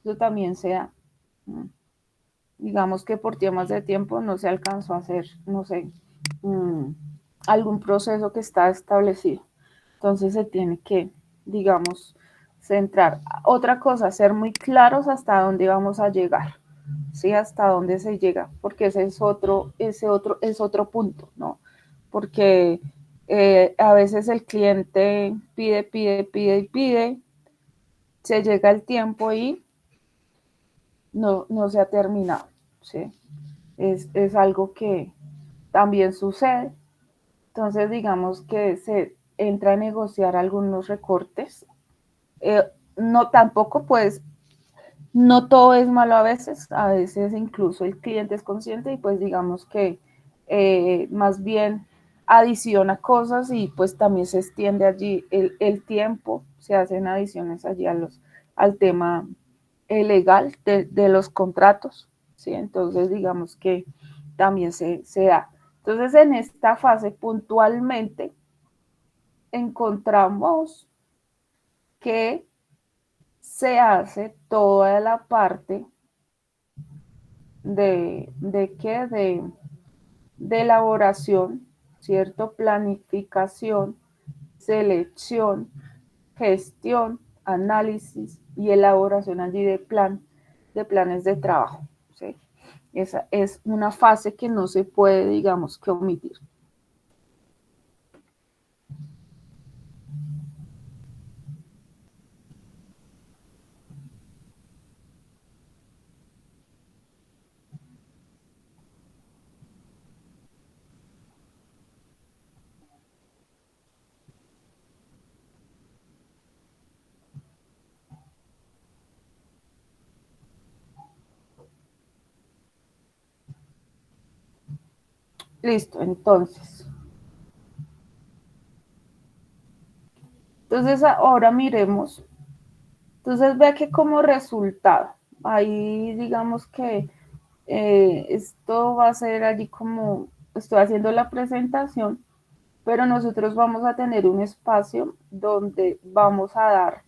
Eso también se da. Digamos que por temas de tiempo no se alcanzó a hacer, no sé, mmm, algún proceso que está establecido. Entonces se tiene que, digamos, centrar. Otra cosa, ser muy claros hasta dónde vamos a llegar, ¿sí? Hasta dónde se llega, porque ese otro punto, ¿no? Porque a veces el cliente pide, pide, pide y pide, se llega el tiempo y no se ha terminado, ¿sí? Es algo que también sucede. Entonces, digamos que se entra a negociar algunos recortes. No tampoco, pues, no todo es malo a veces incluso el cliente es consciente y pues digamos que más bien adiciona cosas y pues también se extiende allí el tiempo, se hacen adiciones allí al tema legal de los contratos, ¿sí? Entonces digamos que también se da. Entonces en esta fase puntualmente encontramos que se hace toda la parte de qué, de elaboración, ¿cierto? Planificación, selección, gestión, análisis y elaboración allí de planes de trabajo, ¿sí? Esa es una fase que no se puede, digamos, que omitir. Listo, entonces ahora miremos. Entonces vea que como resultado, ahí digamos que esto va a ser allí como estoy haciendo la presentación, pero nosotros vamos a tener un espacio donde vamos a dar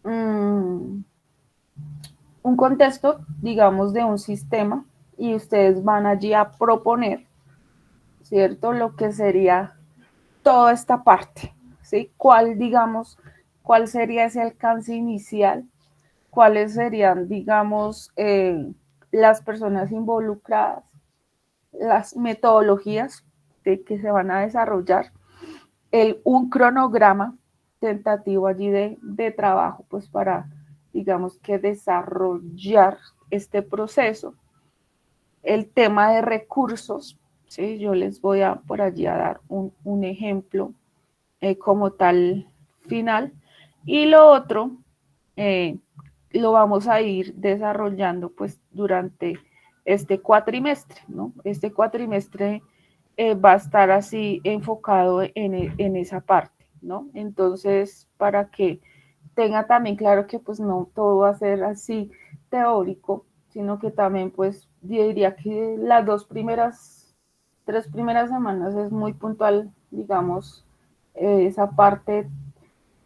um, un contexto, digamos, de un sistema y ustedes van allí a proponer, ¿cierto? Lo que sería toda esta parte, ¿sí? ¿Cuál, digamos, cuál sería ese alcance inicial? ¿Cuáles serían, digamos, las personas involucradas, las metodologías que se van a desarrollar, un cronograma tentativo allí de trabajo, pues para, digamos que desarrollar este proceso, el tema de recursos, ¿sí? Yo les voy a por allí a dar un ejemplo como tal final. Y lo otro, eh, lo vamos a ir desarrollando pues durante este cuatrimestre, ¿no? Este cuatrimestre va a estar así enfocado en esa parte, ¿no? Entonces, para que tenga también claro que pues no todo va a ser así teórico, sino que también pues yo diría que las tres primeras semanas es muy puntual, digamos, esa parte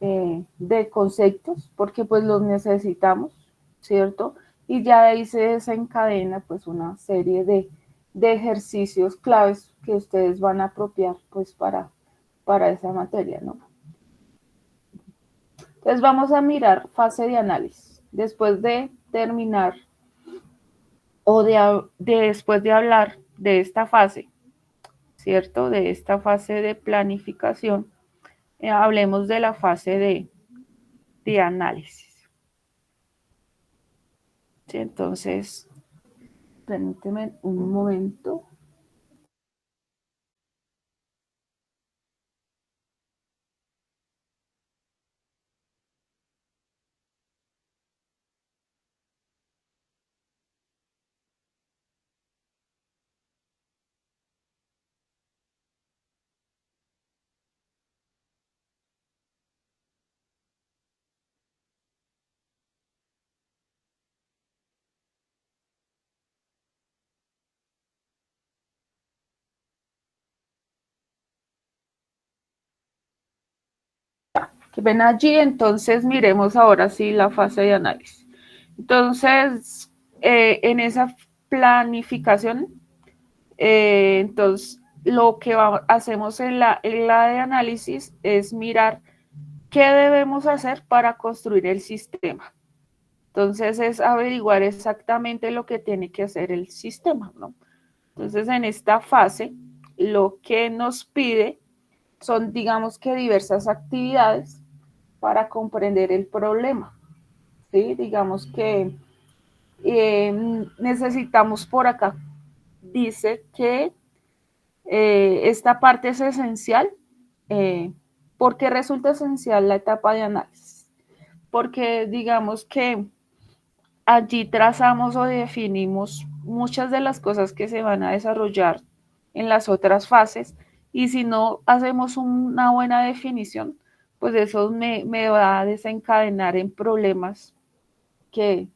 de conceptos, porque pues los necesitamos, ¿cierto? Y ya de ahí se desencadena pues una serie de ejercicios claves que ustedes van a apropiar pues para esa materia, ¿no? Entonces vamos a mirar fase de análisis. Después de terminar o después de hablar de esta fase, ¿cierto? De esta fase de planificación, hablemos de la fase de análisis. ¿Sí? Entonces, permíteme un momento. Que ven allí, entonces miremos ahora sí la fase de análisis. Entonces, en esa planificación, entonces lo que hacemos en la de análisis es mirar qué debemos hacer para construir el sistema. Entonces es averiguar exactamente lo que tiene que hacer el sistema, ¿no? Entonces en esta fase lo que nos pide son, digamos que diversas actividades para comprender el problema, ¿sí? Digamos que necesitamos por acá, dice que esta parte es esencial. ¿Por qué resulta esencial la etapa de análisis? Porque digamos que allí trazamos o definimos muchas de las cosas que se van a desarrollar en las otras fases y si no hacemos una buena definición, pues eso me va a desencadenar en problemas que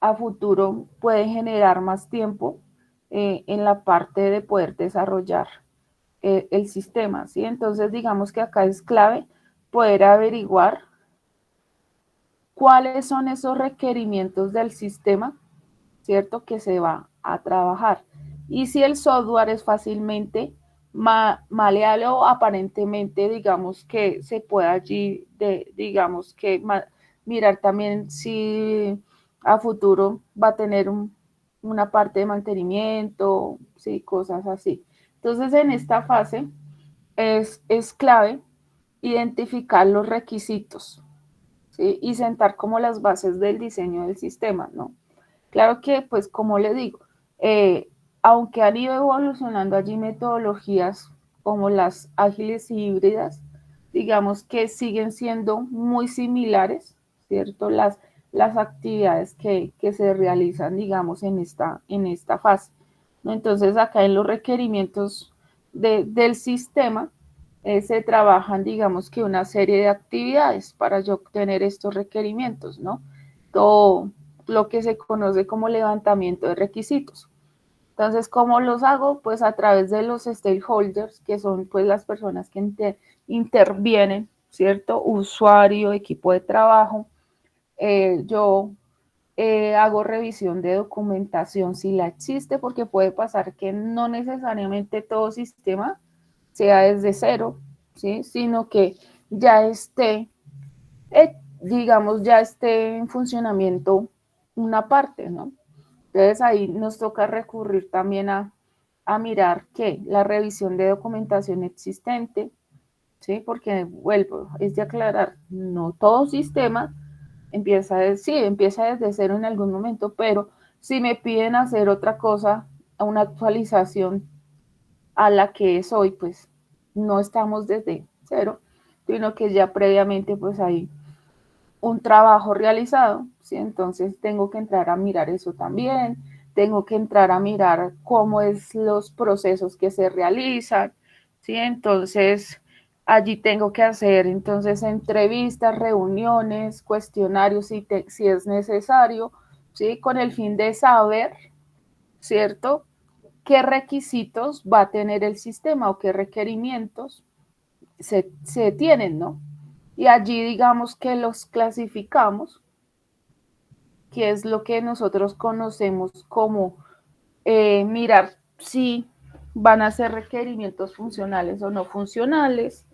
a futuro puede generar más tiempo en la parte de poder desarrollar el sistema, ¿sí? Entonces, digamos que acá es clave poder averiguar cuáles son esos requerimientos del sistema, ¿cierto? Que se va a trabajar. Y si el software es fácilmente maleable o aparentemente, digamos que se puede allí, digamos que mirar también si a futuro va a tener una parte de mantenimiento, sí, cosas así. Entonces, en esta fase es clave identificar los requisitos, ¿sí? Y sentar como las bases del diseño del sistema, ¿no? Claro que, pues, como le digo, eh, aunque han ido evolucionando allí metodologías como las ágiles y híbridas, digamos que siguen siendo muy similares, ¿cierto? Las actividades que se realizan, digamos, en esta fase, ¿no? Entonces, acá en los requerimientos del sistema se trabajan, digamos que una serie de actividades para yo obtener estos requerimientos, ¿no? Todo lo que se conoce como levantamiento de requisitos. Entonces, ¿cómo los hago? Pues a través de los stakeholders, que son pues las personas que intervienen, ¿cierto? Usuario, equipo de trabajo. Yo hago revisión de documentación si la existe, porque puede pasar que no necesariamente todo sistema sea desde cero, ¿sí? Sino que ya esté, digamos, ya esté en funcionamiento una parte, ¿no? Entonces ahí nos toca recurrir también a mirar que la revisión de documentación existente, ¿sí? Porque vuelvo, es de aclarar, no todo sistema empieza desde cero en algún momento, pero si me piden hacer otra cosa, una actualización a la que es hoy, pues no estamos desde cero, sino que ya previamente pues hay un trabajo realizado, ¿sí? Entonces tengo que entrar a mirar eso también, tengo que entrar a mirar cómo es los procesos que se realizan, ¿sí? Entonces allí tengo que hacer entonces entrevistas, reuniones, cuestionarios si es necesario, ¿sí? Con el fin de saber, ¿cierto? ¿Qué requisitos va a tener el sistema o qué requerimientos se tienen, ¿no? Y allí digamos que los clasificamos, que es lo que nosotros conocemos como mirar si van a ser requerimientos funcionales o no funcionales,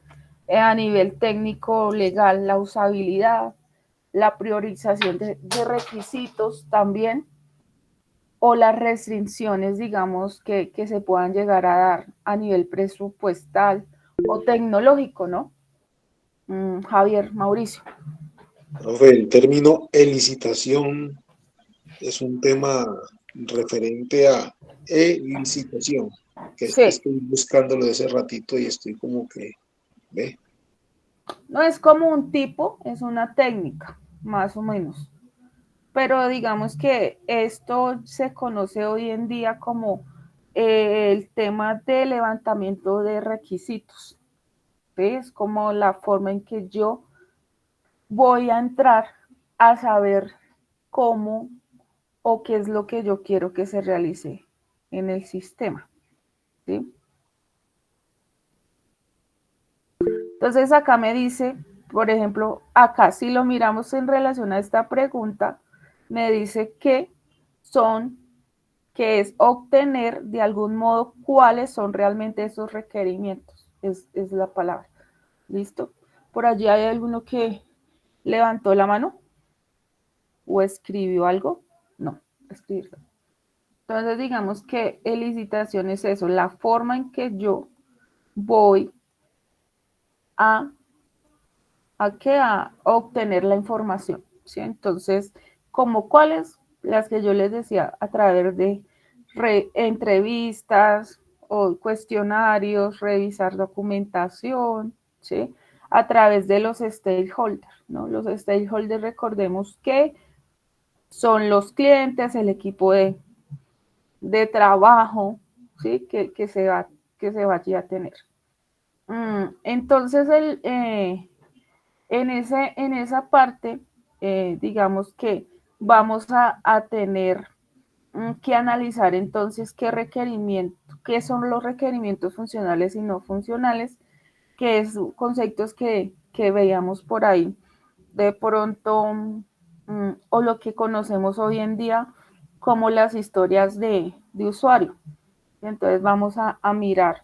a nivel técnico, legal, la usabilidad, la priorización de requisitos también, o las restricciones, digamos, que se puedan llegar a dar a nivel presupuestal o tecnológico, ¿no? Javier, Mauricio. Profe, el término elicitación es un tema referente a e-licitación, que es que Sí, estoy buscándolo de ese ratito y estoy como que, ve, no es como un tipo, es una técnica, más o menos. Pero digamos que esto se conoce hoy en día como el tema de levantamiento de requisitos. ¿Ves? Como la forma en que yo voy a entrar a saber cómo o qué es lo que yo quiero que se realice en el sistema. ¿Sí? Entonces acá me dice, por ejemplo, acá si lo miramos en relación a esta pregunta, me dice que es obtener de algún modo cuáles son realmente esos requerimientos. Es la palabra. ¿Listo? Por allí hay alguno que levantó la mano o escribió algo. No, escribirlo. Entonces, digamos que elicitación es eso, la forma en que yo voy a, a obtener la información. ¿Sí? Entonces, como cuáles, las que yo les decía, a través de entrevistas o cuestionarios, revisar documentación, ¿sí? A través de los stakeholders, ¿no? Los stakeholders, recordemos que son los clientes, el equipo de trabajo, ¿sí? Que se vaya a tener. Entonces, en esa parte, digamos que vamos a tener que analizar entonces qué son los requerimientos funcionales y no funcionales, que es conceptos que veíamos por ahí de pronto, o lo que conocemos hoy en día como las historias de usuario. Entonces vamos a mirar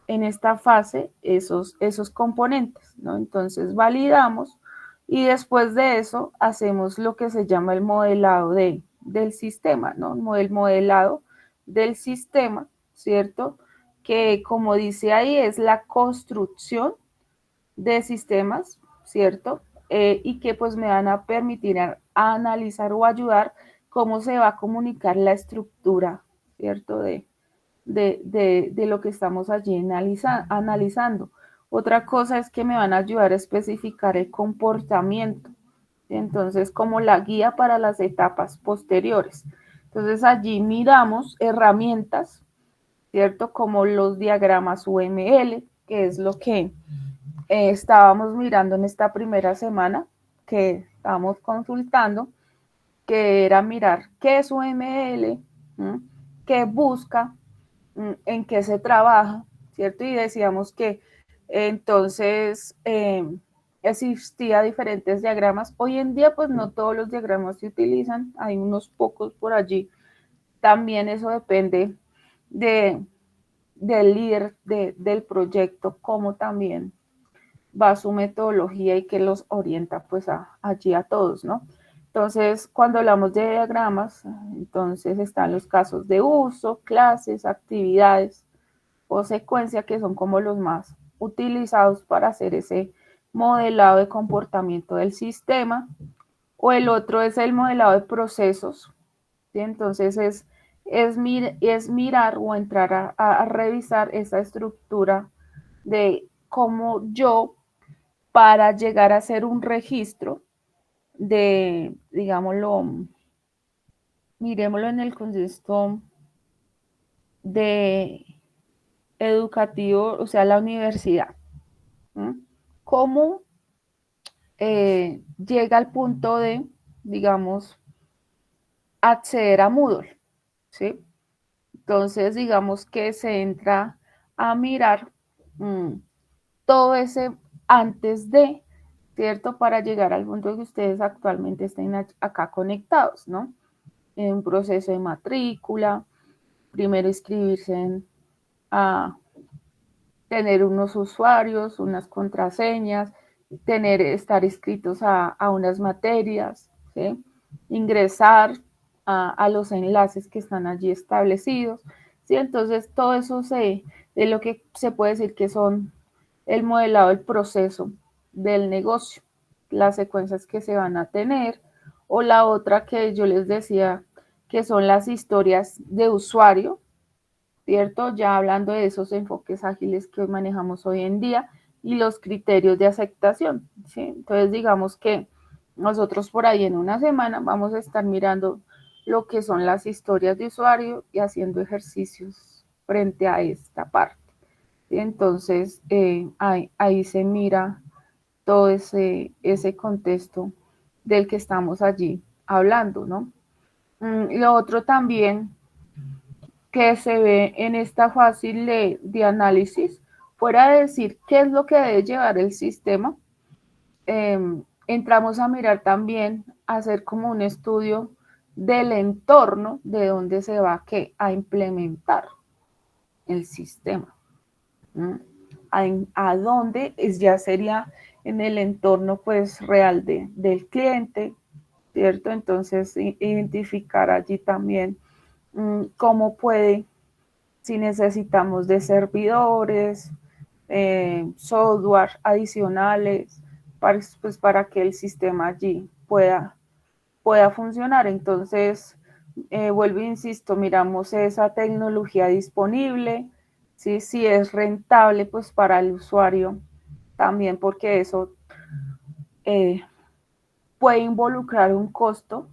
en esta fase esos componentes, ¿no? Entonces validamos y después de eso hacemos lo que se llama el modelado del sistema, ¿no? El modelado del sistema, ¿cierto? Que como dice ahí es la construcción de sistemas, ¿cierto? Y que pues me van a permitir analizar o ayudar cómo se va a comunicar la estructura, ¿cierto? De lo que estamos allí analizando. Otra cosa es que me van a ayudar a especificar el comportamiento, entonces como la guía para las etapas posteriores. Entonces allí miramos herramientas, ¿cierto? Como los diagramas UML, que es lo que estábamos mirando en esta primera semana, que estábamos consultando, que era mirar qué es UML, qué busca, en qué se trabaja, ¿cierto? Y decíamos que entonces existía diferentes diagramas. Hoy en día, pues no todos los diagramas se utilizan, hay unos pocos por allí. También eso depende de, del líder del proyecto, como también va su metodología y que los orienta pues allí a todos, ¿no? Entonces, cuando hablamos de diagramas, entonces están los casos de uso, clases, actividades o secuencia que son como los más utilizados para hacer ese modelado de comportamiento del sistema, o el otro es el modelado de procesos, ¿sí? Entonces es mirar o entrar a revisar esa estructura de cómo yo para llegar a hacer un registro de, digámoslo, miremoslo en el contexto de educativo, o sea, la universidad. ¿Mm? ¿Cómo llega al punto de, digamos, acceder a Moodle? ¿Sí? Entonces, digamos que se entra a mirar todo ese antes de, ¿cierto? Para llegar al punto que ustedes actualmente estén acá conectados, ¿no? En un proceso de matrícula, primero inscribirse a tener unos usuarios, unas contraseñas, estar inscritos a unas materias, ¿sí? Ingresar a los enlaces que están allí establecidos, ¿sí? Entonces, todo eso de lo que se puede decir que son el modelado del proceso del negocio, las secuencias que se van a tener, o la otra que yo les decía, que son las historias de usuario, ¿cierto? Ya hablando de esos enfoques ágiles que manejamos hoy en día y los criterios de aceptación, ¿sí? Entonces, digamos que nosotros por ahí en una semana vamos a estar mirando lo que son las historias de usuario y haciendo ejercicios frente a esta parte. ¿Sí? Entonces, ahí se mira todo ese contexto del que estamos allí hablando, ¿no? Lo otro también que se ve en esta fácil de análisis, fuera de decir qué es lo que debe llevar el sistema, entramos a mirar también, a hacer como un estudio del entorno de donde se va a implementar el sistema. A dónde ya sería en el entorno pues real del cliente, ¿cierto? Entonces identificar allí también cómo puede, si necesitamos de servidores, software adicionales, para que el sistema allí pueda funcionar. Entonces, vuelvo e insisto, miramos esa tecnología disponible, ¿sí? Si es rentable pues para el usuario también, porque eso eh, puede involucrar un costo,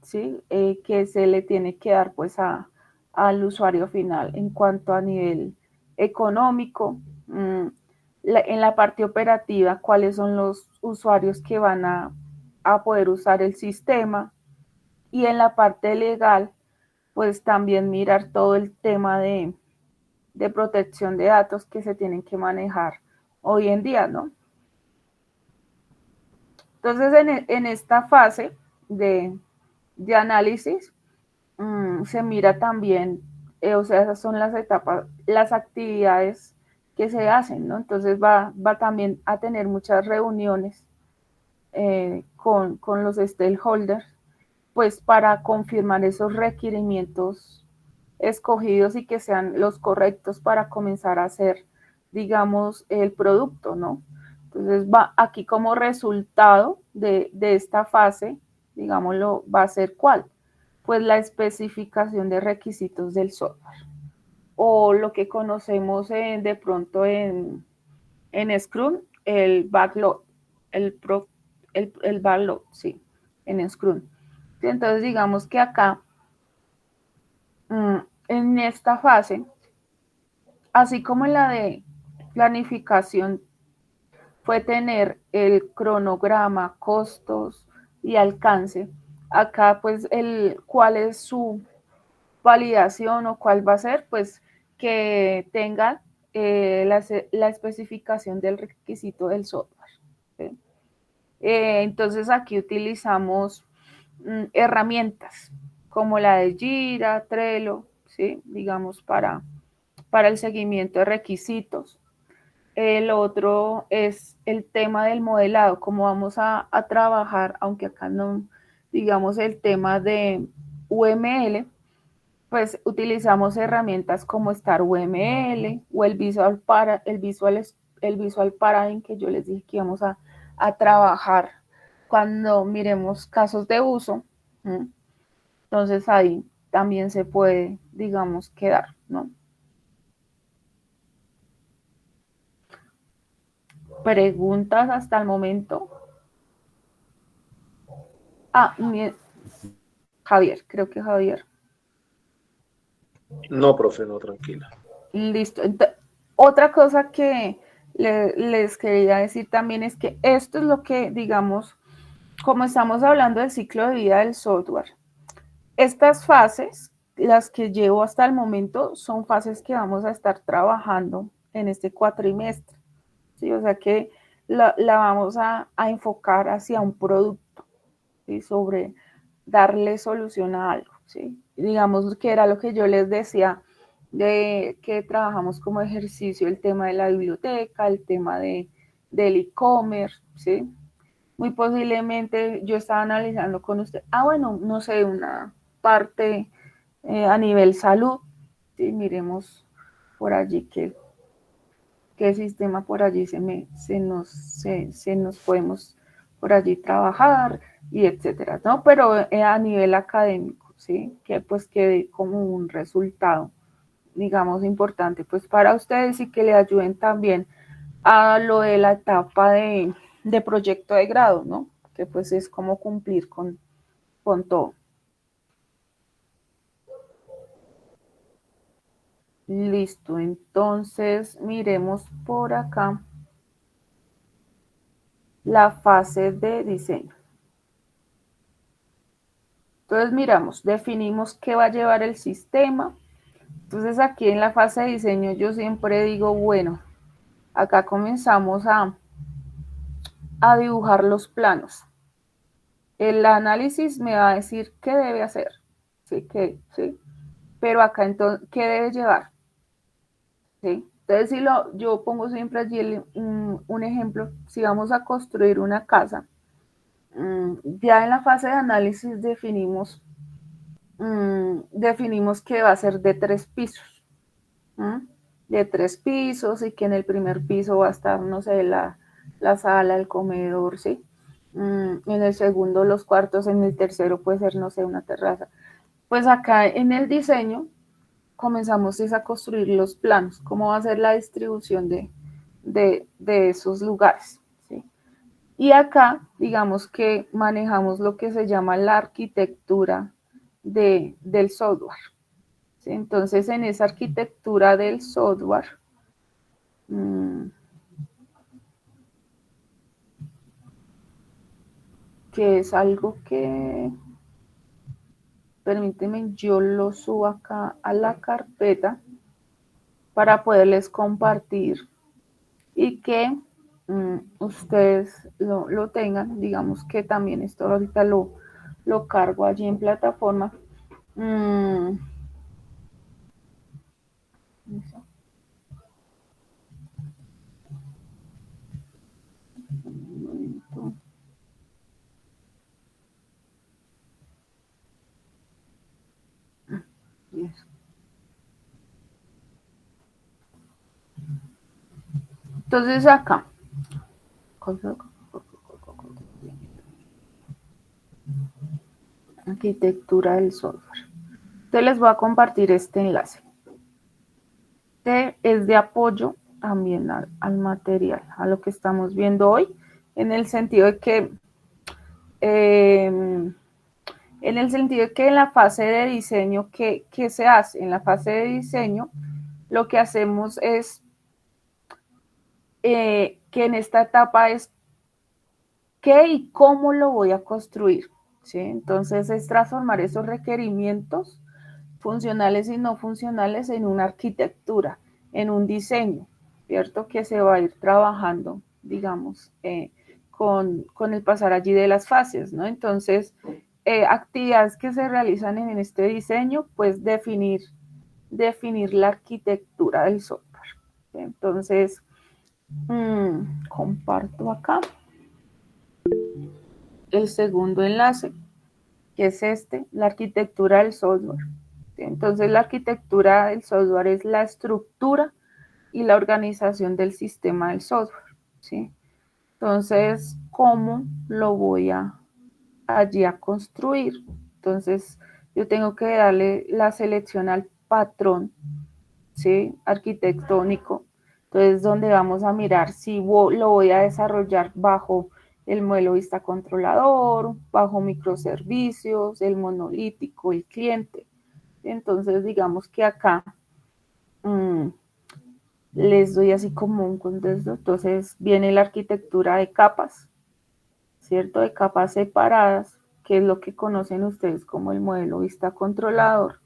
¿sí? Que se le tiene que dar pues al usuario final en cuanto a nivel económico, en la parte operativa, cuáles son los usuarios que van a poder usar el sistema, y en la parte legal, pues también mirar todo el tema de protección de datos que se tienen que manejar hoy en día, ¿no? Entonces, en esta fase de análisis, se mira también, o sea, esas son las etapas, las actividades que se hacen, ¿no? Entonces va también a tener muchas reuniones con los stakeholders, pues para confirmar esos requerimientos escogidos y que sean los correctos para comenzar a hacer, digamos, el producto, ¿no? Entonces va aquí como resultado de esta fase, digámoslo, va a ser ¿cuál? Pues la especificación de requisitos del software, o lo que conocemos de pronto en Scrum, el backlog, el, pro, el backlog, sí, en Scrum. Entonces digamos que acá, en esta fase, así como en la de planificación, fue tener el cronograma, costos y alcance. Acá pues cuál es su validación o cuál va a ser, pues que tenga la especificación del requisito del software. ¿Sí? Entonces aquí utilizamos herramientas como la de Jira, Trello, ¿sí? Digamos para el seguimiento de requisitos. El otro es el tema del modelado, cómo vamos a trabajar, aunque acá no, digamos, el tema de UML, pues utilizamos herramientas como Star UML o el Visual Paradigm que yo les dije que íbamos a trabajar cuando miremos casos de uso. Entonces ahí también se puede, digamos, quedar, ¿no? Preguntas hasta el momento. Ah, Javier, creo que Javier. No, profe, no, tranquila. Listo. Otra cosa que les quería decir también es que esto es lo que, digamos, como estamos hablando del ciclo de vida del software, estas fases, las que llevo hasta el momento, son fases que vamos a estar trabajando en este cuatrimestre, ¿sí? O sea que la vamos a enfocar hacia un producto, ¿sí? Sobre darle solución a algo, ¿sí? Digamos que era lo que yo les decía, de que trabajamos como ejercicio el tema de la biblioteca, el tema del e-commerce, ¿sí? Muy posiblemente yo estaba analizando con usted, bueno, no sé, una parte a nivel salud, ¿sí? Miremos por allí qué sistema por allí se nos podemos por allí trabajar y etcétera, ¿no? Pero a nivel académico, ¿sí? Que pues quede como un resultado, digamos, importante pues para ustedes y que le ayuden también a lo de la etapa de proyecto de grado, ¿no? Que pues es como cumplir con todo. Listo, entonces miremos por acá la fase de diseño. Entonces miramos, definimos qué va a llevar el sistema. Entonces aquí en la fase de diseño yo siempre digo, bueno, acá comenzamos a dibujar los planos. El análisis me va a decir qué debe hacer, ¿sí? ¿Sí? Pero acá entonces, ¿qué debe llevar? ¿Sí? Entonces, si yo pongo siempre allí un ejemplo, si vamos a construir una casa, ya en la fase de análisis definimos que va a ser de 3 pisos, ¿m? De 3 pisos y que en el primer piso va a estar, no sé, la sala, el comedor, ¿sí? En el segundo los cuartos, en el tercero puede ser, no sé, una terraza. Pues acá en el diseño comenzamos es a construir los planos, cómo va a ser la distribución de esos lugares, ¿sí? Y acá, digamos que manejamos lo que se llama la arquitectura del software, ¿sí? Entonces, en esa arquitectura del software, que es algo que, permíteme, yo lo subo acá a la carpeta para poderles compartir y que ustedes lo tengan. Digamos que también esto ahorita lo cargo allí en plataforma. Mm, un momento. Yes. Entonces acá, arquitectura del software. Entonces les voy a compartir este enlace. Este es de apoyo también al material, a lo que estamos viendo hoy, en el sentido de que en la fase de diseño, ¿qué se hace? En la fase de diseño, lo que hacemos es que en esta etapa es qué y cómo lo voy a construir, ¿sí? Entonces es transformar esos requerimientos funcionales y no funcionales en una arquitectura, en un diseño, ¿cierto? Que se va a ir trabajando, digamos, con el pasar allí de las fases, ¿no? Entonces, actividades que se realizan en este diseño, pues definir la arquitectura del software. ¿Sí? Entonces, comparto acá el segundo enlace, que es este, la arquitectura del software. ¿Sí? Entonces, la arquitectura del software es la estructura y la organización del sistema del software. ¿Sí? Entonces, ¿cómo lo voy allí a construir? Entonces, yo tengo que darle la selección al patrón, ¿sí? Arquitectónico. Entonces, donde vamos a mirar si lo voy a desarrollar bajo el modelo vista controlador, bajo microservicios, el monolítico, el cliente. Entonces, digamos que acá les doy así como un contexto. Entonces, viene la arquitectura de capas, ¿cierto? De capas separadas, que es lo que conocen ustedes como el modelo vista controlador,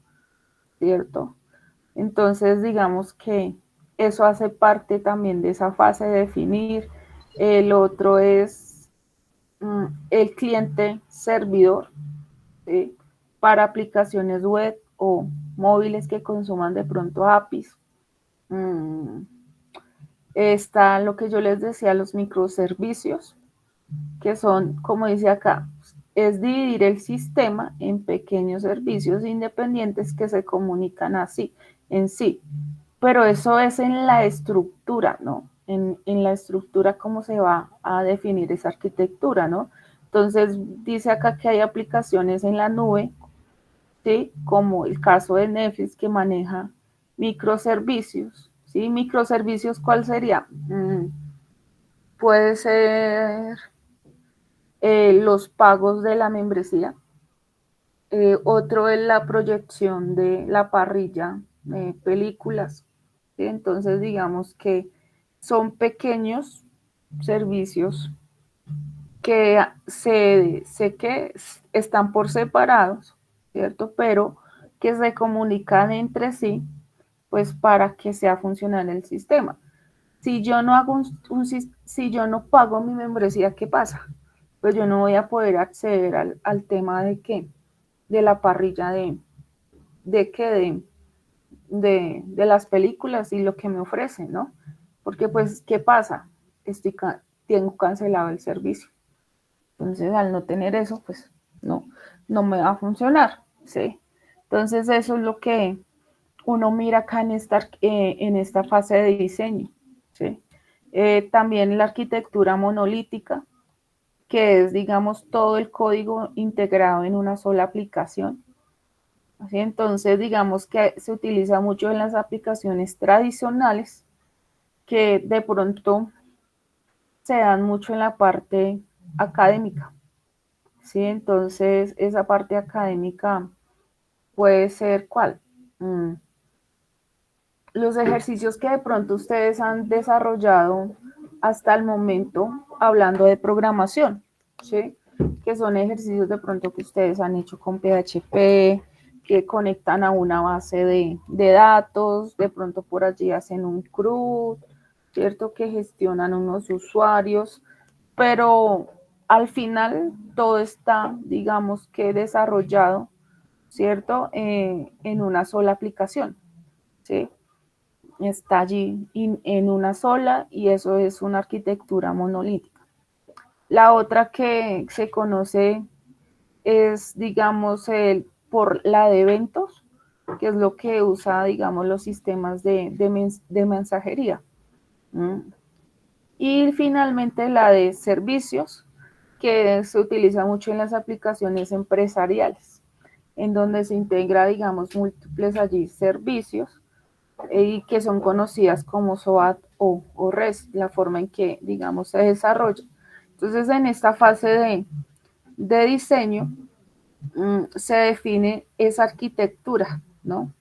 ¿cierto? Entonces, digamos que eso hace parte también de esa fase de definir. El otro es el cliente servidor, ¿sí? Para aplicaciones web o móviles que consuman de pronto APIs. Está lo que yo les decía, los microservicios, que son, como dice acá, es dividir el sistema en pequeños servicios independientes que se comunican así, en sí. Pero eso es en la estructura, ¿no? En la estructura cómo se va a definir esa arquitectura, ¿no? Entonces dice acá que hay aplicaciones en la nube, ¿sí? Como el caso de Netflix que maneja microservicios, ¿sí? Microservicios, ¿cuál sería? Puede ser los pagos de la membresía. Otro es la proyección de la parrilla de películas. ¿Sí? Entonces, digamos que son pequeños servicios que sé que están por separados, ¿cierto? Pero que se comunican entre sí, pues para que sea funcional el sistema. Si yo no hago si yo no pago mi membresía, ¿qué pasa? pues yo no voy a poder acceder al tema de qué, de la parrilla de qué, de las películas y lo que me ofrecen, ¿no? Porque pues, ¿qué pasa? Tengo cancelado el servicio. Entonces, al no tener eso, pues no me va a funcionar, ¿sí? Entonces, eso es lo que uno mira acá en esta fase de diseño, ¿sí? También la arquitectura monolítica, que es, digamos, todo el código integrado en una sola aplicación. ¿Sí? Entonces, digamos que se utiliza mucho en las aplicaciones tradicionales, que de pronto se dan mucho en la parte académica. ¿Sí? Entonces, esa parte académica puede ser ¿cuál? Los ejercicios que de pronto ustedes han desarrollado hasta el momento hablando de programación, ¿sí? Que son ejercicios de pronto que ustedes han hecho con PHP, que conectan a una base de datos, de pronto por allí hacen un CRUD, ¿cierto? Que gestionan unos usuarios, pero al final todo está, digamos que desarrollado, ¿cierto? En una sola aplicación, ¿sí? Está allí en una sola y eso es una arquitectura monolítica. La otra que se conoce es, digamos, por la de eventos, que es lo que usa, digamos, los sistemas de mensajería. ¿Mm? Y finalmente la de servicios, que se utiliza mucho en las aplicaciones empresariales, en donde se integra, digamos, múltiples allí servicios y que son conocidas como SOAT o REST, la forma en que, digamos, se desarrolla. Entonces, en esta fase de diseño se define esa arquitectura, ¿no?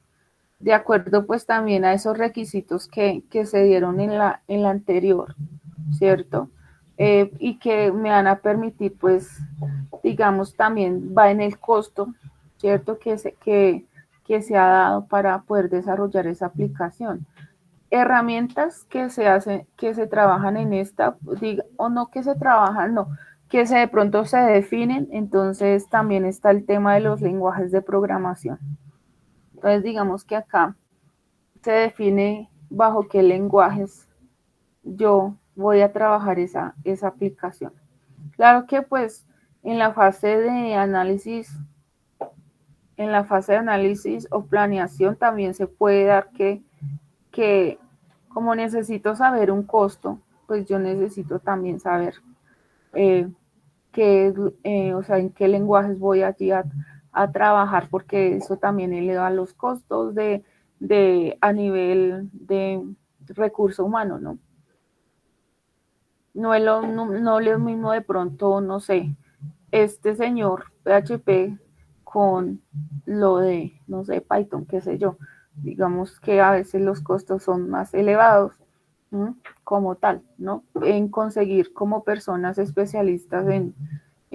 De acuerdo, pues, también a esos requisitos que se dieron en la anterior, ¿cierto? Y que me van a permitir, pues, digamos, también va en el costo, ¿cierto? Que se ha dado para poder desarrollar esa aplicación. Herramientas que se hacen, que se trabajan en esta, o no que se trabajan, no, que se de pronto se definen, entonces también está el tema de los lenguajes de programación. Entonces digamos que acá se define bajo qué lenguajes yo voy a trabajar esa aplicación. Claro que pues en la fase de análisis, en la fase de análisis o planeación también se puede dar que como necesito saber un costo, pues yo necesito también saber eh, qué es, o sea, en qué lenguajes voy allí a trabajar, porque eso también eleva los costos a nivel de recurso humano, ¿no? No es lo mismo de pronto, no sé, este señor PHP con lo de, no sé, Python, qué sé yo. Digamos que a veces los costos son más elevados, ¿m? Como tal, ¿no? En conseguir como personas especialistas en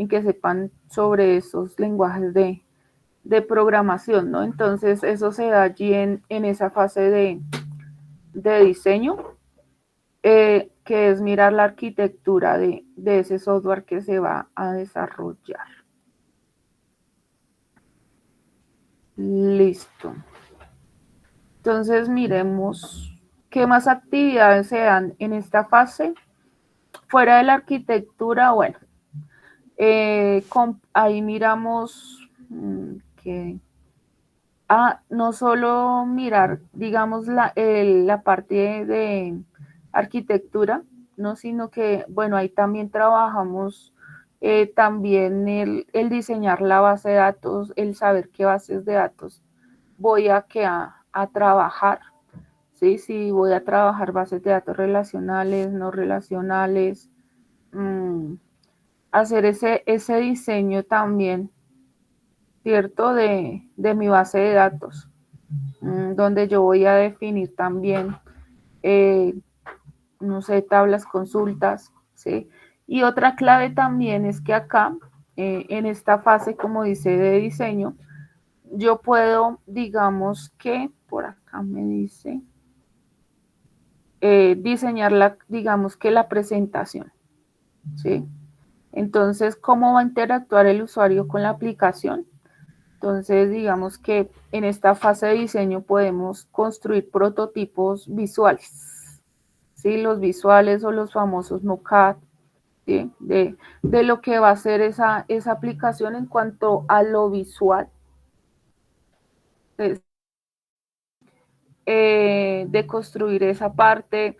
que sepan sobre esos lenguajes de programación, ¿no? Entonces eso se da allí en esa fase de diseño, que es mirar la arquitectura de ese software que se va a desarrollar. Listo. Entonces miremos qué más actividades se dan en esta fase. Fuera de la arquitectura, bueno, ahí miramos que no solo mirar, digamos, la parte de arquitectura, ¿no? Sino que, bueno, ahí también trabajamos también el diseñar la base de datos, el saber qué bases de datos voy a trabajar, ¿sí? Si voy a trabajar bases de datos relacionales, no relacionales, mmm, hacer ese diseño también, ¿cierto? De mi base de datos, donde yo voy a definir también, eh, no sé, tablas, consultas, ¿sí? Y otra clave también es que acá, en esta fase, como dice, de diseño, yo puedo, digamos que, por acá me dice, diseñar digamos que la presentación, ¿sí? Entonces, ¿cómo va a interactuar el usuario con la aplicación? Entonces, digamos que en esta fase de diseño podemos construir prototipos visuales, ¿sí? Los visuales o los famosos mockup, ¿sí? De lo que va a ser esa aplicación en cuanto a lo visual. Entonces, de construir esa parte,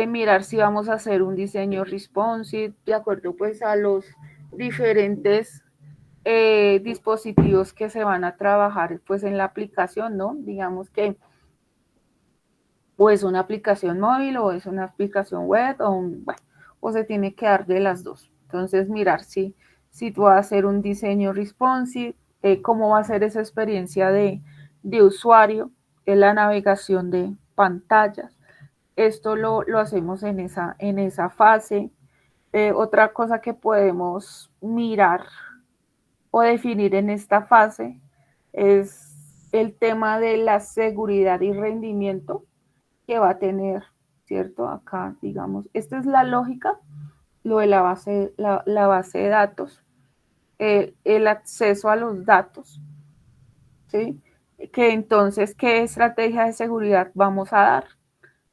mirar si vamos a hacer un diseño responsive de acuerdo pues a los diferentes dispositivos que se van a trabajar pues en la aplicación, ¿no? Digamos que o es una aplicación móvil o es una aplicación web bueno, o se tiene que dar de las dos. Entonces mirar si tú vas a hacer un diseño responsive, cómo va a ser esa experiencia de usuario, en la navegación de pantallas. Esto lo hacemos en esa fase. Otra cosa que podemos mirar o definir en esta fase es el tema de la seguridad y rendimiento que va a tener, ¿cierto? Acá, digamos, esta es la lógica, lo de la base de datos, el acceso a los datos, ¿sí? Que entonces, ¿qué estrategia de seguridad vamos a dar?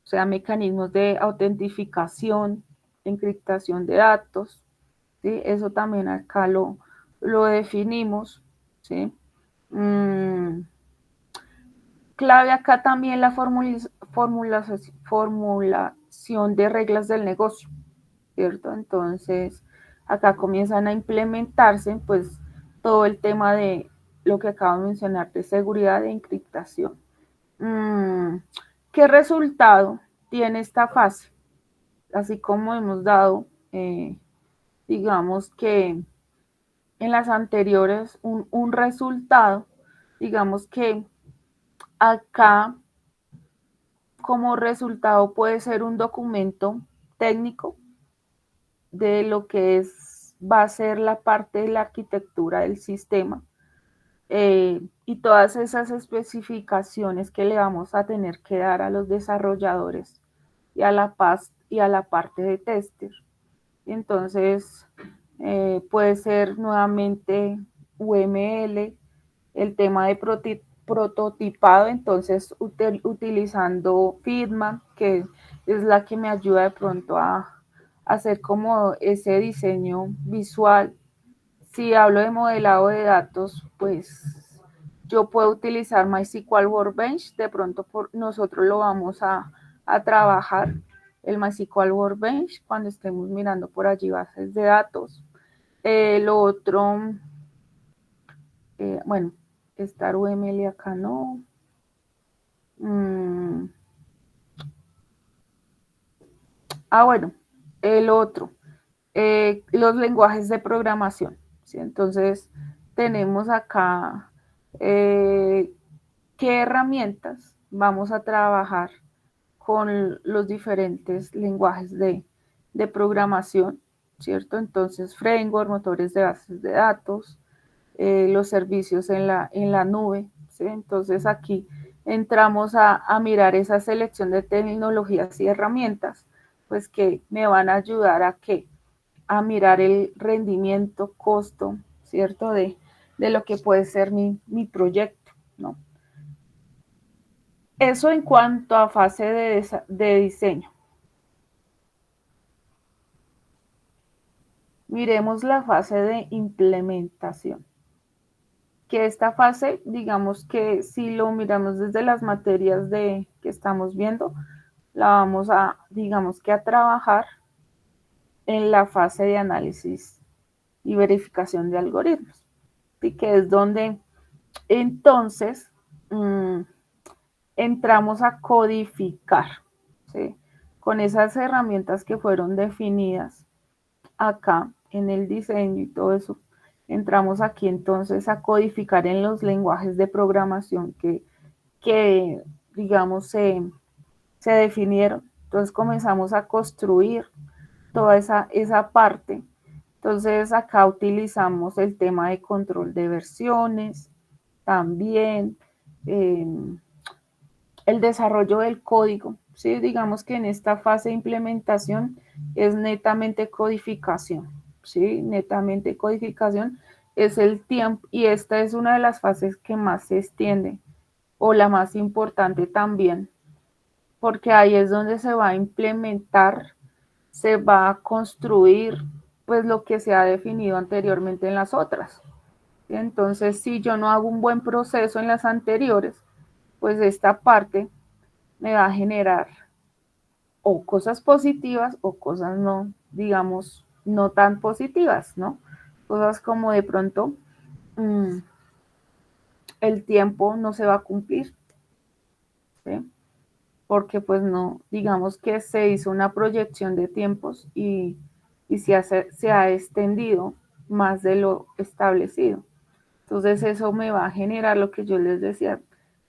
O sea, mecanismos de autentificación, encriptación de datos, ¿sí? Eso también acá lo definimos, ¿sí? Mm, clave acá también la formulación de reglas del negocio, ¿cierto? Entonces, acá comienzan a implementarse, pues, todo el tema de lo que acabo de mencionar de seguridad e encriptación. Mm, ¿Qué resultado tiene esta fase? Así como hemos dado, digamos que en las anteriores, un resultado, digamos que acá como resultado puede ser un documento técnico de lo que va a ser la parte de la arquitectura del sistema, y todas esas especificaciones que le vamos a tener que dar a los desarrolladores y a y a la parte de tester. Entonces, puede ser nuevamente UML, el tema de prototipado, entonces utilizando Figma, que es la que me ayuda de pronto a hacer como ese diseño visual. Si hablo de modelado de datos, pues yo puedo utilizar MySQL Workbench, de pronto nosotros lo vamos a trabajar, el MySQL Workbench, cuando estemos mirando por allí bases de datos. Lo otro, bueno, Star UML acá no. Mm, bueno, el otro, los lenguajes de programación, ¿sí? Entonces, tenemos acá qué herramientas vamos a trabajar con los diferentes lenguajes de programación, ¿cierto? Entonces, framework, motores de bases de datos, los servicios en la nube, ¿sí? Entonces, aquí entramos a mirar esa selección de tecnologías y herramientas, pues que me van a ayudar a mirar el rendimiento, costo, ¿cierto? De lo que puede ser mi proyecto, ¿no? Eso en cuanto a fase de diseño. Miremos la fase de implementación. Que esta fase, digamos que si lo miramos desde las materias que estamos viendo, la vamos a, digamos que a trabajar en la fase de análisis y verificación de algoritmos, y que es donde entonces entramos a codificar, ¿sí? Con esas herramientas que fueron definidas acá en el diseño y todo eso, entramos aquí entonces a codificar en los lenguajes de programación que digamos, se definieron. Entonces comenzamos a construir toda esa parte. Entonces acá utilizamos el tema de control de versiones, también el desarrollo del código. ¿Sí? Digamos que en esta fase de implementación es netamente codificación, ¿sí? Netamente codificación, es el tiempo, y esta es una de las fases que más se extiende, o la más importante también, porque ahí es donde se va a implementar, se va a construir, pues lo que se ha definido anteriormente en las otras. Entonces, si yo no hago un buen proceso en las anteriores, pues esta parte me va a generar o cosas positivas o cosas no, digamos, no tan positivas, ¿no? Cosas como de pronto el tiempo no se va a cumplir, ¿sí? Porque pues no, digamos que se hizo una proyección de tiempos y se ha extendido más de lo establecido. Entonces eso me va a generar lo que yo les decía,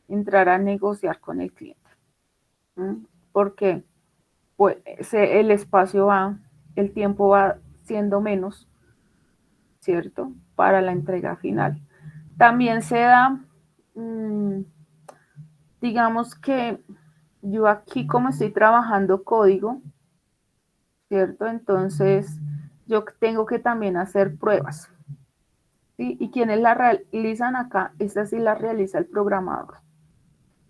entrar a negociar con el cliente. ¿Mm? Porque pues, el espacio va, el tiempo va siendo menos, ¿cierto? Para la entrega final. También se da, digamos que yo aquí como estoy trabajando código, ¿cierto? Entonces yo tengo que también hacer pruebas. ¿Sí? Y quienes la realizan acá, esta sí la realiza el programador,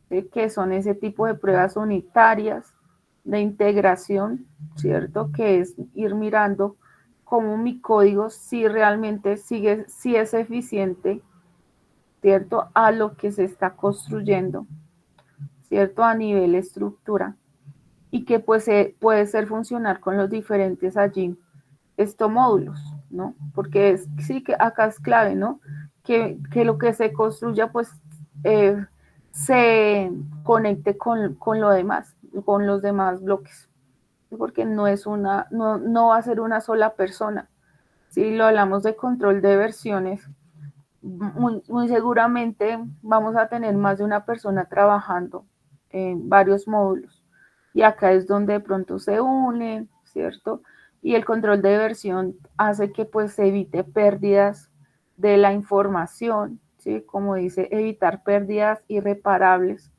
¿sí? Que son ese tipo de pruebas unitarias de integración, ¿cierto? Que es ir mirando cómo mi código si realmente sigue, si es eficiente, ¿cierto? A lo que se está construyendo, ¿cierto? A nivel estructura y que pues puede ser funcionar con los diferentes allí estos módulos, ¿no? Porque sí que acá es clave, ¿no? Que lo que se construya pues se conecte con lo demás, con los demás bloques, porque no es una, no, no va a ser una sola persona. Si lo hablamos de control de versiones, muy seguramente vamos a tener más de una persona trabajando en varios módulos. Y acá es donde de pronto se unen, ¿cierto? Y el control de versión hace que pues se evite pérdidas de la información, ¿sí? Como dice, evitar pérdidas irreparables,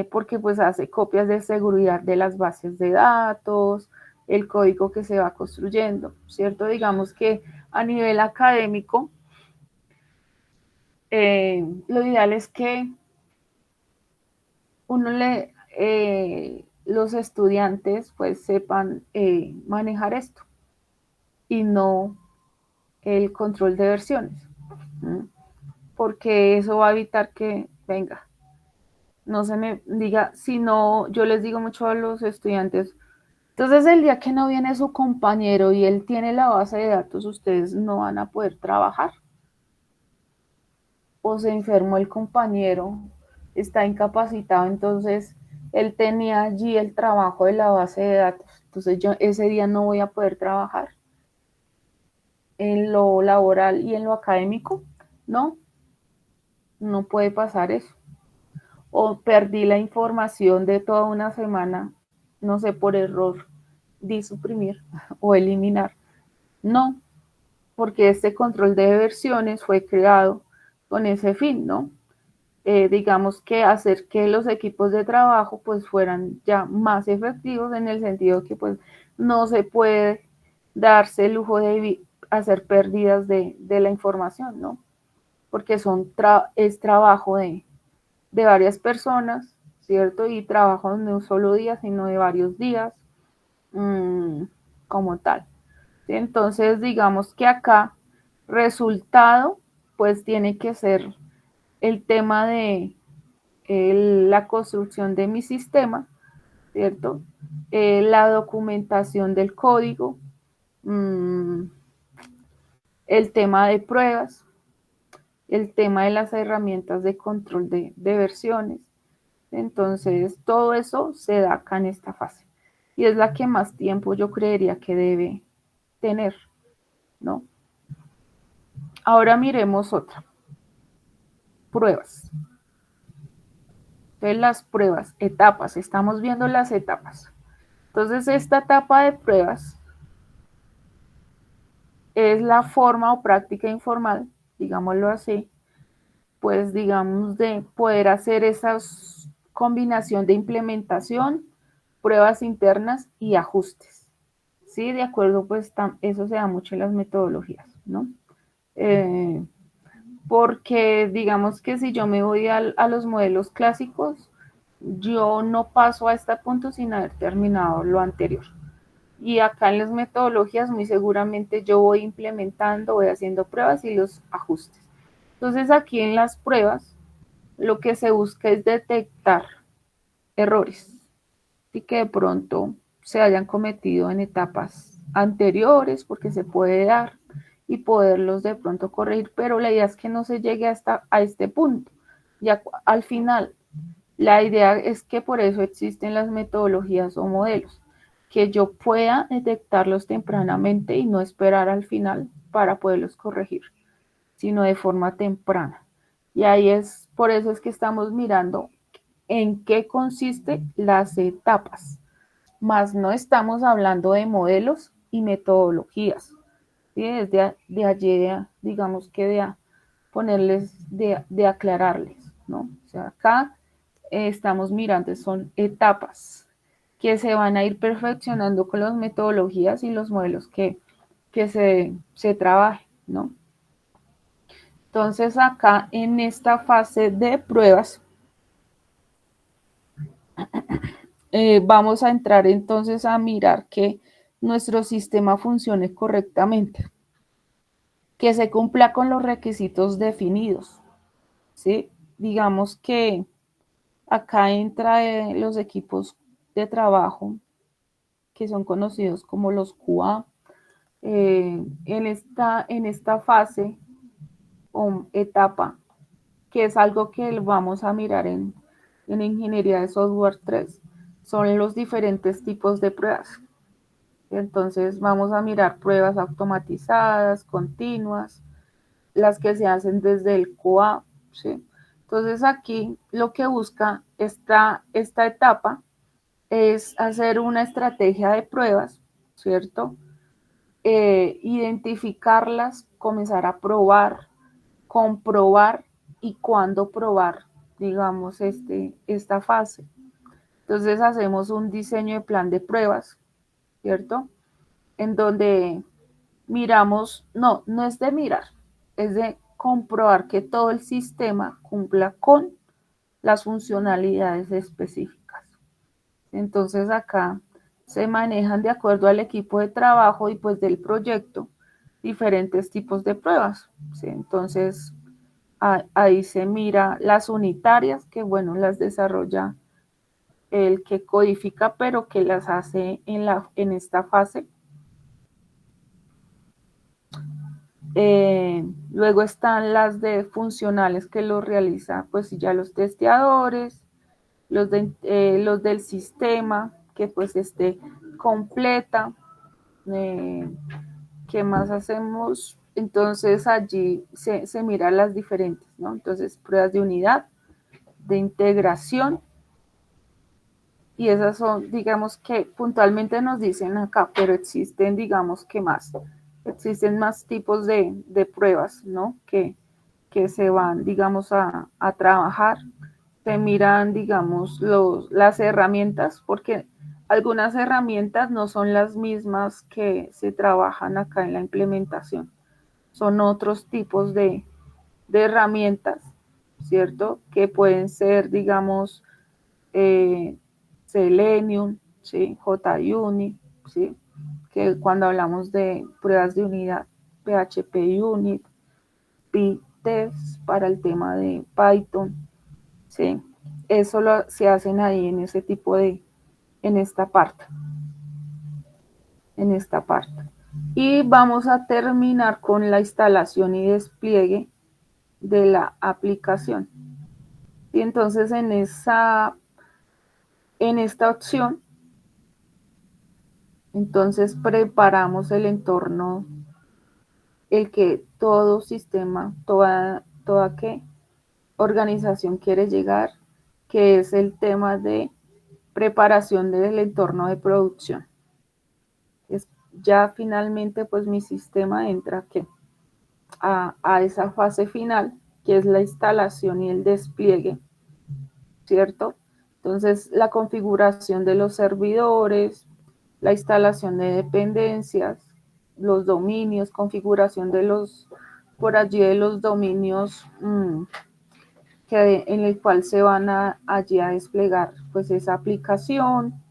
porque pues hace copias de seguridad de las bases de datos, el código que se va construyendo, ¿cierto? Digamos que a nivel académico, lo ideal es que los estudiantes pues sepan manejar esto y no el control de versiones, ¿sí? Porque eso va a evitar que, venga, no se me diga, si no, yo les digo mucho a los estudiantes, entonces el día que no viene su compañero y él tiene la base de datos, ustedes no van a poder trabajar. O se enfermó el compañero, está incapacitado, entonces él tenía allí el trabajo de la base de datos, entonces yo ese día no voy a poder trabajar en lo laboral y en lo académico, no, no puede pasar eso. O perdí la información de toda una semana, no sé, por error, di suprimir o eliminar. No, porque este control de versiones fue creado con ese fin, ¿no? Digamos que hacer que los equipos de trabajo pues fueran ya más efectivos en el sentido que pues no se puede darse el lujo de hacer pérdidas de la información, ¿no? Porque es trabajo de varias personas, ¿cierto? Y trabajo no de un solo día, sino de varios días, mmm, como tal. ¿Sí? Entonces, digamos que acá, resultado, pues tiene que ser el tema de la construcción de mi sistema, ¿cierto? La documentación del código, mmm, el tema de pruebas, el tema de las herramientas de control de versiones. Entonces, todo eso se da acá en esta fase. Y es la que más tiempo yo creería que debe tener, ¿no? Ahora miremos otra. Pruebas. Entonces, las pruebas, etapas. Estamos viendo las etapas. Entonces, esta etapa de pruebas es la forma o práctica informal, digámoslo así, pues digamos de poder hacer esa combinación de implementación, pruebas internas y ajustes, ¿sí? De acuerdo, pues eso se da mucho en las metodologías, ¿no? Eh, porque digamos que si yo me voy a los modelos clásicos, yo no paso a este punto sin haber terminado lo anterior. Y acá en las metodologías muy seguramente yo voy implementando, voy haciendo pruebas y los ajustes. Entonces aquí en las pruebas lo que se busca es detectar errores y que de pronto se hayan cometido en etapas anteriores, porque se puede dar y poderlos de pronto corregir, pero la idea es que no se llegue a este punto. Ya al final, la idea es que por eso existen las metodologías o modelos, que yo pueda detectarlos tempranamente y no esperar al final para poderlos corregir, sino de forma temprana. Y ahí es, por eso es que estamos mirando en qué consiste las etapas, más no estamos hablando de modelos y metodologías. ¿Sí? Es de allí, digamos que ponerles, de aclararles, ¿no? O sea, acá estamos mirando, son etapas que se van a ir perfeccionando con las metodologías y los modelos que se trabajen, ¿no? Entonces acá en esta fase de pruebas vamos a entrar entonces a mirar que nuestro sistema funcione correctamente, que se cumpla con los requisitos definidos, ¿sí? Digamos que acá entra los equipos de trabajo que son conocidos como los QA. En esta fase o etapa, que es algo que vamos a mirar en Ingeniería de Software 3, son los diferentes tipos de pruebas. Entonces vamos a mirar pruebas automatizadas, continuas, las que se hacen desde el QA, ¿sí? Entonces aquí lo que busca esta etapa es hacer una estrategia de pruebas, ¿cierto? Identificarlas, comenzar a probar, comprobar y cuándo probar, digamos, esta fase. Entonces hacemos un diseño de plan de pruebas, ¿cierto? En donde miramos, no es de mirar, es de comprobar que todo el sistema cumpla con las funcionalidades específicas. Entonces acá se manejan de acuerdo al equipo de trabajo y pues del proyecto diferentes tipos de pruebas, ¿sí? Entonces ahí se mira las unitarias, que bueno, las desarrolla el que codifica, pero que las hace en esta fase. Luego están las de funcionales que lo realiza pues ya los testeadores, los del sistema que pues esté completa. Eh, ¿Qué más hacemos? Entonces allí se mira las diferentes, ¿no? Entonces pruebas de unidad, de integración, y esas son, digamos que puntualmente nos dicen acá, pero existen, digamos que más, existen más tipos de pruebas, ¿no? Que se van, digamos, a trabajar, se miran, digamos, las herramientas, porque algunas herramientas no son las mismas que se trabajan acá en la implementación, son otros tipos de herramientas, ¿cierto? Que pueden ser, digamos, eh, Selenium, ¿sí? JUnit, ¿sí? Que cuando hablamos de pruebas de unidad, PHP Unit, PyTest para el tema de Python, ¿sí? Eso se hacen ahí en ese tipo en esta parte, en esta parte. Y vamos a terminar con la instalación y despliegue de la aplicación. Y entonces en esta opción, entonces preparamos el entorno, el que todo sistema, toda que organización quiere llegar, que es el tema de preparación del entorno de producción. Es, ya finalmente pues mi sistema entra a esa fase final, que es la instalación y el despliegue, ¿cierto? Entonces la configuración de los servidores, la instalación de dependencias, los dominios, configuración de los, por allí de los dominios en el cual se van allí a desplegar pues esa aplicación,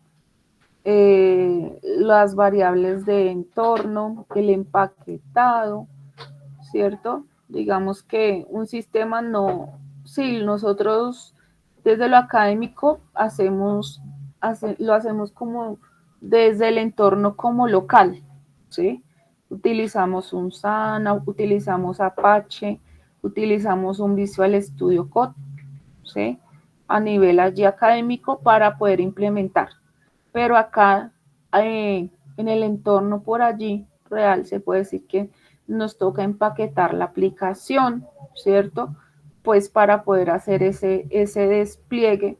las variables de entorno, el empaquetado, ¿cierto? Digamos que un sistema no, sí, nosotros desde lo académico lo hacemos como desde el entorno como local, ¿sí? Utilizamos un SANA, utilizamos Apache, utilizamos un Visual Studio Code, ¿sí? A nivel allí académico para poder implementar. Pero acá, en el entorno por allí real, se puede decir que nos toca empaquetar la aplicación, ¿cierto? Pues para poder hacer ese despliegue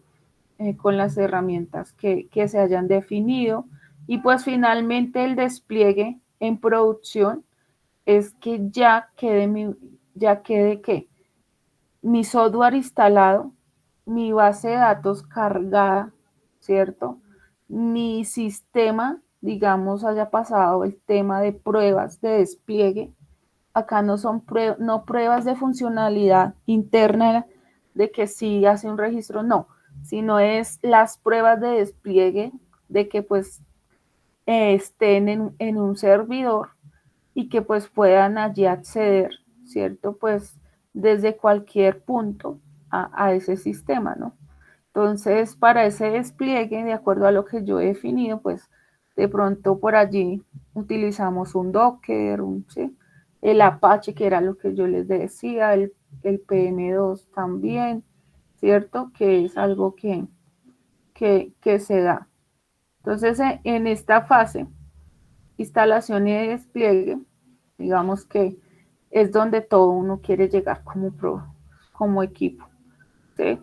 con las herramientas que se hayan definido. Y pues finalmente el despliegue en producción es que ya quede ¿qué? Mi software instalado, mi base de datos cargada, ¿cierto? Mi sistema, digamos, haya pasado el tema de pruebas de despliegue. Acá no son no pruebas de funcionalidad interna de que sí hace un registro, no, sino es las pruebas de despliegue de que pues estén en un servidor y que pues puedan allí acceder, ¿cierto? Pues desde cualquier punto a ese sistema, ¿no? Entonces, para ese despliegue, de acuerdo a lo que yo he definido, pues de pronto por allí utilizamos un Docker, ¿sí? El Apache, que era lo que yo les decía, el PM2 también, ¿cierto? Que es algo que se da. Entonces, en esta fase, instalación y despliegue, digamos que es donde todo uno quiere llegar como equipo, ¿sí?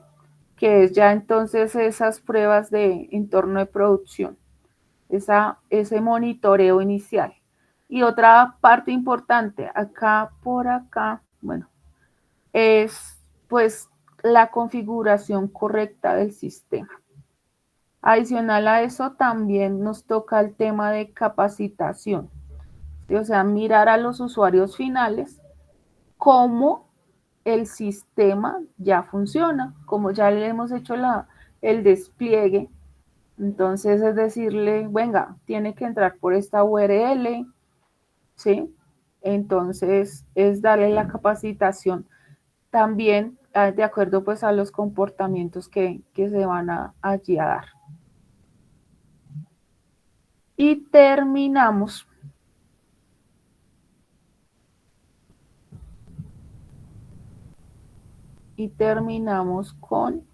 Que es ya entonces esas pruebas de entorno de producción, ese monitoreo inicial. Y otra parte importante, acá por acá, bueno, es pues la configuración correcta del sistema. Adicional a eso, también nos toca el tema de capacitación, ¿sí? O sea, mirar a los usuarios finales cómo el sistema ya funciona, como ya le hemos hecho el despliegue. Entonces es decirle, venga, tiene que entrar por esta URL, ¿sí? Entonces es darle la capacitación también de acuerdo pues a los comportamientos que se van allí a dar. Y terminamos con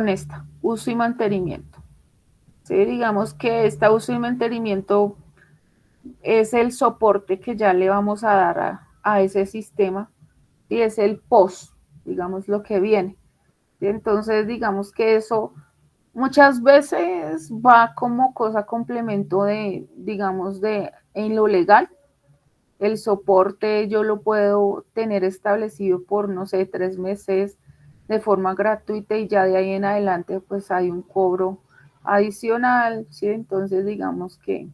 esta, uso y mantenimiento. ¿Sí? Digamos que esta uso y mantenimiento es el soporte que ya le vamos a dar a ese sistema y es el post, digamos lo que viene. Entonces, digamos que eso muchas veces va como cosa complemento de, digamos, en lo legal. El soporte yo lo puedo tener establecido por, no sé, 3 meses de forma gratuita y ya de ahí en adelante pues hay un cobro adicional, ¿sí? Entonces digamos que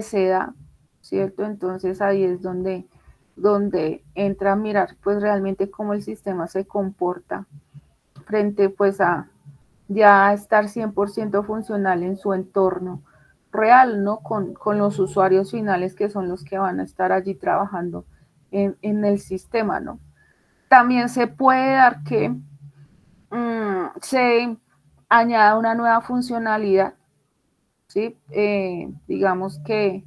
se da, ¿cierto? Entonces ahí es donde entra a mirar pues realmente cómo el sistema se comporta frente pues a ya estar 100% funcional en su entorno real, ¿no? Con los usuarios finales que son los que van a estar allí trabajando en el sistema, ¿no? También se puede dar que se añada una nueva funcionalidad, ¿sí? Digamos que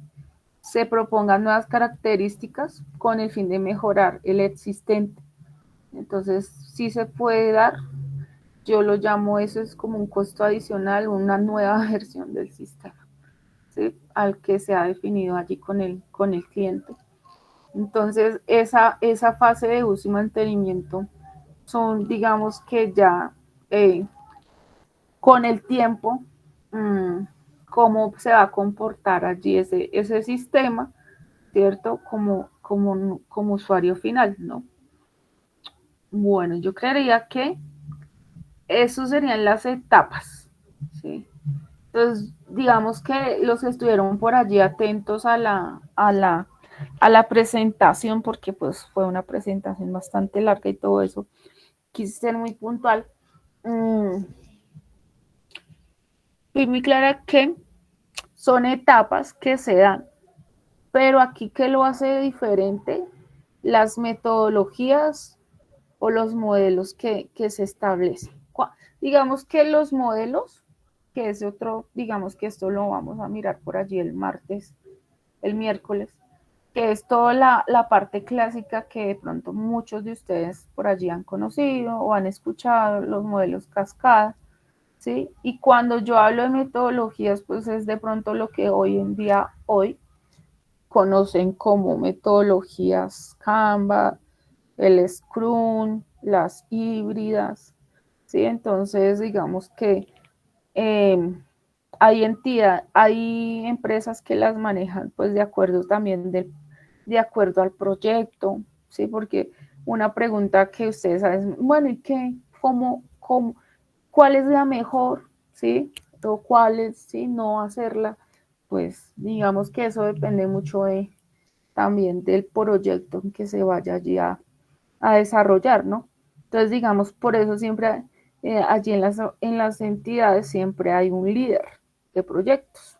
se propongan nuevas características con el fin de mejorar el existente. Entonces, sí se puede dar, yo lo llamo eso es como un costo adicional, una nueva versión del sistema, ¿sí? Al que se ha definido allí con el cliente. Entonces, esa fase de uso y mantenimiento son, digamos que ya con el tiempo, mmm, cómo se va a comportar allí ese sistema, ¿cierto? Como usuario final, ¿no? Bueno, yo creería que eso serían las etapas, ¿sí? Entonces, digamos que los que estuvieron por allí atentos a la presentación, porque pues fue una presentación bastante larga y todo eso, quise ser muy puntual. Fui muy clara que son etapas que se dan, pero aquí ¿qué lo hace diferente? Las metodologías o los modelos que se establecen. Digamos que los modelos, que es otro, digamos que esto lo vamos a mirar por allí el martes, el miércoles, que es toda la parte clásica que de pronto muchos de ustedes por allí han conocido o han escuchado, los modelos cascada, ¿sí? Y cuando yo hablo de metodologías, pues es de pronto lo que hoy conocen como metodologías Canva, el Scrum, las híbridas, ¿sí? Entonces, digamos que eh, hay empresas que las manejan pues de acuerdo también de acuerdo al proyecto, ¿sí? Porque una pregunta que ustedes saben, bueno, ¿y qué? ¿Cuál es la mejor? ¿Sí? O cuál es, ¿sí? No hacerla. Pues digamos que eso depende mucho también del proyecto en que se vaya allí a desarrollar, ¿no? Entonces, digamos, por eso siempre allí en las entidades siempre hay un líder de proyectos.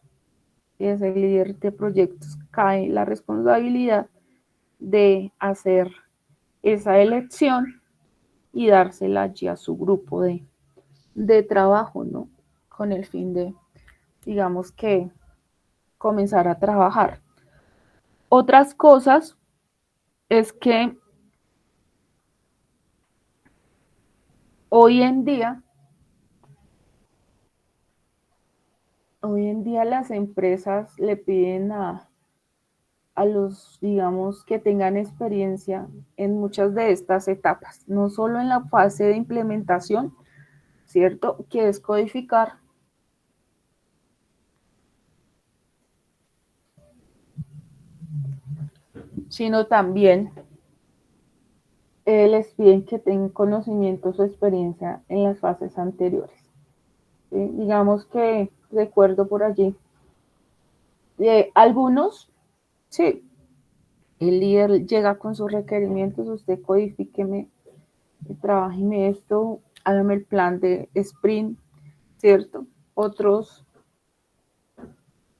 Y ese líder de proyectos cae la responsabilidad de hacer esa elección y dársela allí a su grupo de trabajo, ¿no? Con el fin de, digamos que, comenzar a trabajar. Otras cosas es que hoy en día las empresas le piden a los, digamos, que tengan experiencia en muchas de estas etapas, no solo en la fase de implementación, ¿cierto? Que es codificar, sino también les piden que tengan conocimientos o experiencia en las fases anteriores. ¿Sí? Digamos que recuerdo por allí, algunos, sí, el líder llega con sus requerimientos, usted codifíqueme, trabájeme esto, hágame el plan de sprint, ¿cierto? Otros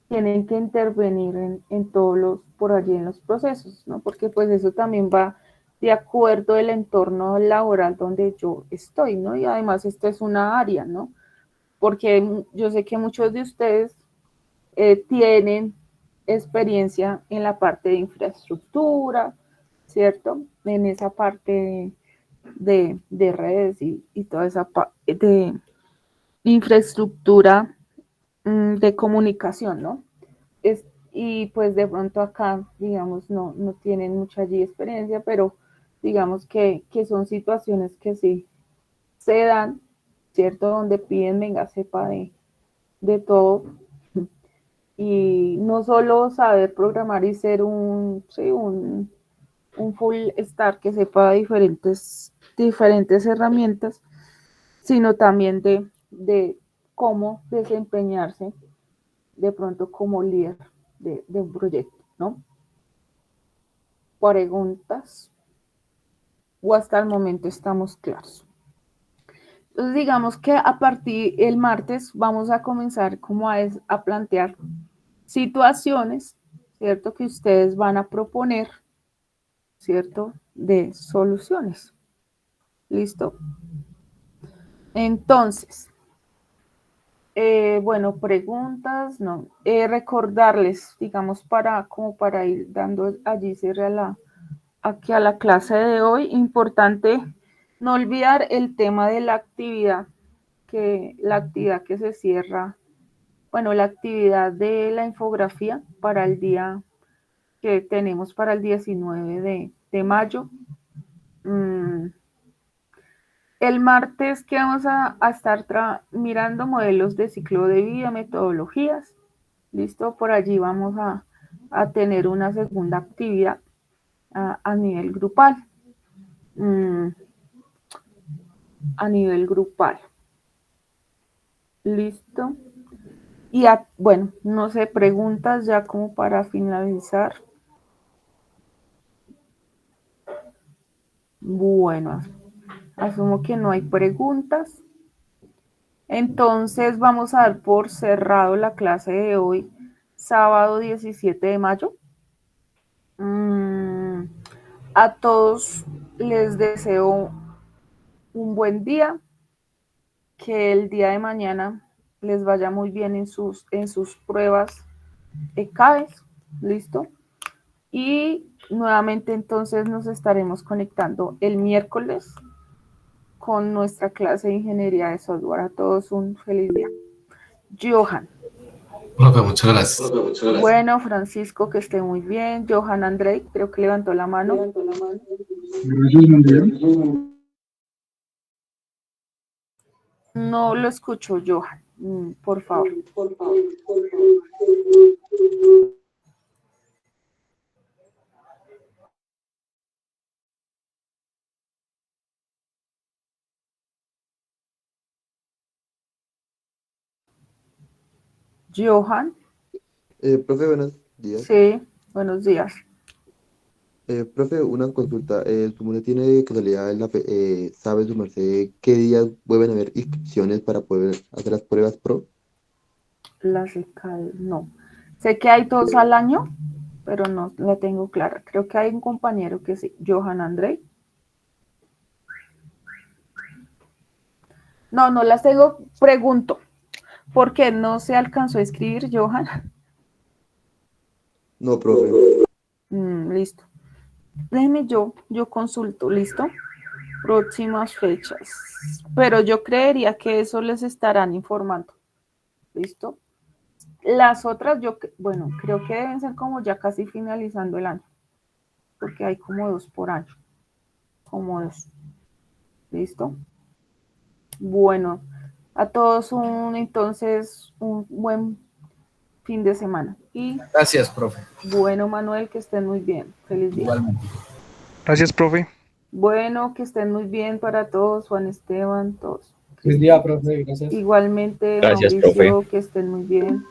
tienen que intervenir en todos los, por allí en los procesos, ¿no? Porque pues eso también va de acuerdo al entorno laboral donde yo estoy, ¿no? Y además esto es una área, ¿no? Porque yo sé que muchos de ustedes tienen experiencia en la parte de infraestructura, ¿cierto? En esa parte de redes y toda esa parte de infraestructura de comunicación, ¿no? Es, y pues de pronto acá, digamos, no tienen mucha allí experiencia, pero digamos que son situaciones que sí se dan, ¿cierto? Donde piden, venga, sepa de todo. Y no solo saber programar y ser sí, un full stack que sepa diferentes herramientas, sino también de cómo desempeñarse de pronto como líder de un proyecto, ¿no? Preguntas o hasta el momento estamos claros. Entonces digamos que a partir del martes vamos a comenzar como a plantear situaciones, ¿cierto? Que ustedes van a proponer, ¿cierto? De soluciones. ¿Listo? Entonces, bueno, preguntas, no. Recordarles, digamos, como para ir dando allí cierre aquí a la clase de hoy, importante no olvidar el tema de la actividad que se cierra, bueno, la actividad de la infografía para el día que tenemos para el 19 de mayo. El martes que vamos a estar mirando modelos de ciclo de vida, metodologías. Listo, por allí vamos a tener una segunda actividad a nivel grupal. A nivel grupal. Listo. Y bueno, no sé, preguntas ya como para finalizar. Bueno, asumo que no hay preguntas. Entonces vamos a dar por cerrado la clase de hoy, sábado 17 de mayo. A todos les deseo un buen día, que el día de mañana les vaya muy bien en sus pruebas CAES, ¿listo? Y nuevamente entonces nos estaremos conectando el miércoles con nuestra clase de ingeniería de software. A todos un feliz día. Johan. Profe, muchas gracias. Bueno, Francisco, que esté muy bien. Johan Andrei, creo que levantó la mano. No lo escucho, Johan. Por favor. Johan. Profe, buenos días. Sí, buenos días. Profe, una consulta. ¿Su merced tiene casualidad, sabe su merced qué días vuelven a haber inscripciones para poder hacer las pruebas pro? Las CAES, no. Sé que hay 2 al año, pero no la tengo clara. Creo que hay un compañero que sí, Johan Andrei. No, no las tengo, pregunto. ¿Por qué no se alcanzó a escribir, Johan? No, profe. Listo. Déjeme yo consulto, ¿listo? Próximas fechas. Pero yo creería que eso les estarán informando. ¿Listo? Las otras, bueno, creo que deben ser como ya casi finalizando el año. Porque hay como 2 por año. Como 2. ¿Listo? Bueno, a todos entonces un buen fin de semana. Y Gracias, profe. bueno, Manuel, que estén muy bien. Feliz día. Igualmente. Gracias, profe. Bueno, que estén muy bien para todos, Juan Esteban, todos. Feliz día, profe. Gracias. Igualmente, Gracias, Mauricio, profe. que estén muy bien.